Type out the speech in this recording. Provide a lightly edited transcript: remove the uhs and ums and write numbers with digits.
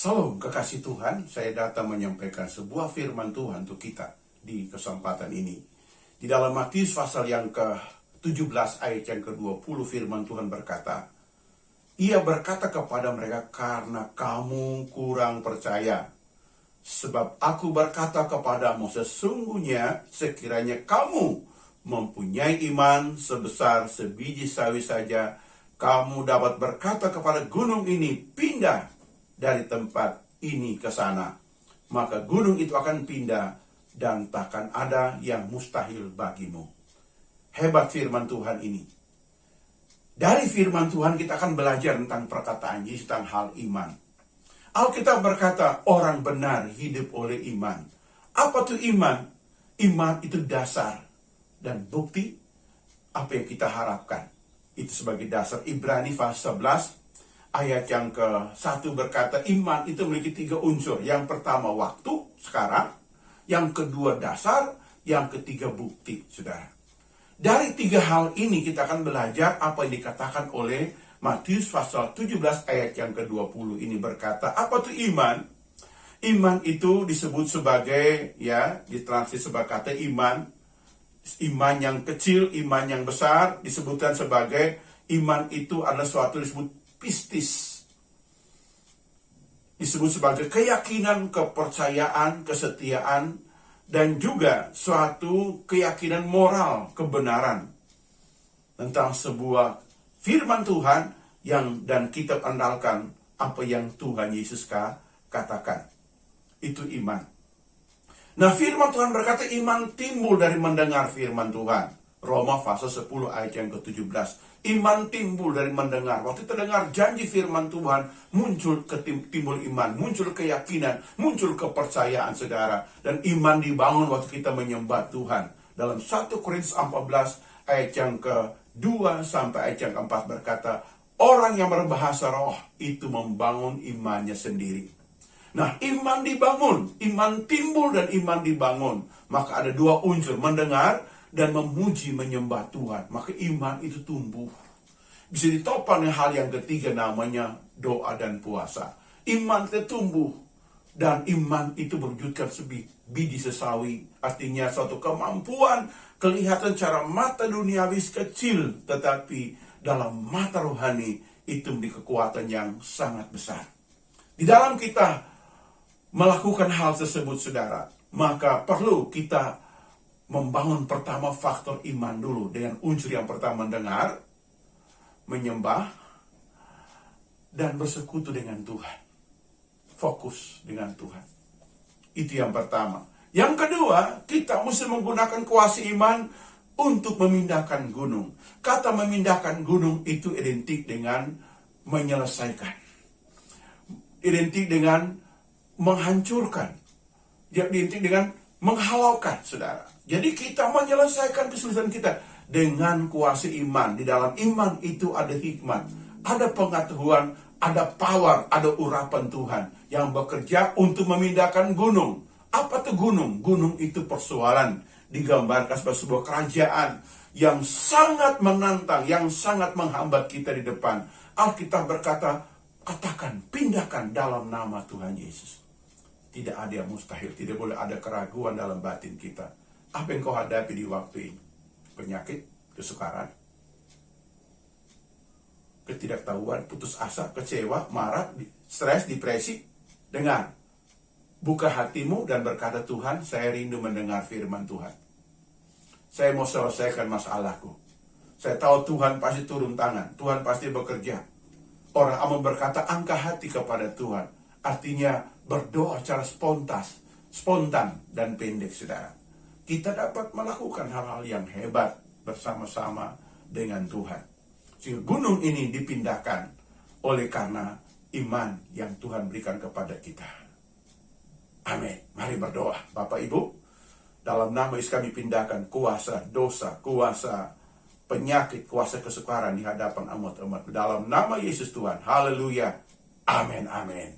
Salam kekasih Tuhan, saya datang menyampaikan sebuah firman Tuhan untuk kita di kesempatan ini. Di dalam Matius pasal yang ke-17 ayat yang ke-20 firman Tuhan berkata, Ia berkata kepada mereka, karena kamu kurang percaya. Sebab aku berkata kepadamu, sesungguhnya sekiranya kamu mempunyai iman sebesar sebiji sawi saja, kamu dapat berkata kepada gunung ini, pindah dari tempat ini ke sana. Maka gunung itu akan pindah dan takkan ada yang mustahil bagimu. Hebat firman Tuhan ini. Dari firman Tuhan kita akan belajar tentang perkataan Yesus tentang hal iman. Alkitab berkata orang benar hidup oleh iman. Apa itu iman? Iman itu dasar dan bukti apa yang kita harapkan. Itu sebagai dasar. Ibrani pasal 11 ayat yang ke-1 berkata, iman itu memiliki 3 unsur. Yang pertama waktu, sekarang. Yang kedua dasar. Yang ketiga bukti, saudara. Dari 3 hal ini kita akan belajar apa yang dikatakan oleh Matius pasal 17 ayat yang ke-20 ini berkata, apa itu iman? Iman itu disebut sebagai, ditranslate sebagai kata iman. Iman yang kecil, iman yang besar, disebutkan sebagai iman itu adalah suatu disebut pistis. Disebut sebagai keyakinan, kepercayaan, kesetiaan, dan juga suatu keyakinan moral, kebenaran. Tentang sebuah firman Tuhan dan kita andalkan apa yang Tuhan Yesus katakan. Itu iman. Nah, firman Tuhan berkata iman timbul dari mendengar firman Tuhan. Roma pasal 10 ayat yang ke-17. Iman timbul dari mendengar. Waktu terdengar janji firman Tuhan, muncul timbul iman, muncul keyakinan, muncul kepercayaan, saudara. Dan iman dibangun waktu kita menyembah Tuhan. Dalam 1 Korintus 14 ayat yang ke-2 sampai ayat yang ke-4 berkata, orang yang berbahasa roh itu membangun imannya sendiri. Nah, iman dibangun, iman timbul dan iman dibangun. Maka ada 2 unsur, mendengar dan memuji menyembah Tuhan. Maka iman itu tumbuh. Bisa ditopang dengan hal yang ketiga namanya doa dan puasa. Iman itu tumbuh. Dan iman itu berwujudkan sebiji sesawi. Artinya suatu kemampuan kelihatan secara mata duniawi kecil. Tetapi dalam mata rohani itu memiliki kekuatan yang sangat besar. Di dalam kita melakukan hal tersebut, saudara, maka perlu kita membangun pertama faktor iman dulu. Dengan unsur yang pertama mendengar, menyembah, dan bersekutu dengan Tuhan. Fokus dengan Tuhan. Itu yang pertama. Yang kedua, kita mesti menggunakan kuasa iman untuk memindahkan gunung. Kata memindahkan gunung itu identik dengan menyelesaikan. Identik dengan menghancurkan. Identik dengan menghalaukan, saudara. Jadi kita menyelesaikan kesulitan kita dengan kuasa iman. Di dalam iman itu ada hikmat, ada pengetahuan, ada power, ada urapan Tuhan yang bekerja untuk memindahkan gunung. Apa itu gunung? Gunung itu persoalan. Digambarkan sebagai sebuah kerajaan yang sangat menantang, yang sangat menghambat kita di depan. Alkitab berkata, katakan, pindahkan dalam nama Tuhan Yesus. Tidak ada yang mustahil, tidak boleh ada keraguan dalam batin kita. Apa yang kau hadapi di waktu ini? Penyakit, kesukaran, ketidaktahuan, putus asa, kecewa, marah, stres, depresi. Dengar, buka hatimu dan berkata, Tuhan, saya rindu mendengar firman Tuhan. Saya mau selesaikan masalahku. Saya tahu Tuhan pasti turun tangan, Tuhan pasti bekerja. Orang aman berkata, angkat hati kepada Tuhan. Artinya berdoa secara spontan dan pendek, saudara. Kita dapat melakukan hal-hal yang hebat bersama-sama dengan Tuhan. Sehingga gunung ini dipindahkan oleh karena iman yang Tuhan berikan kepada kita. Amin. Mari berdoa. Bapak Ibu, dalam nama Yesus kami pindahkan kuasa dosa, kuasa penyakit, kuasa kesukaran di hadapan umat-umat. Dalam nama Yesus Tuhan. Haleluya. Amin. Amin.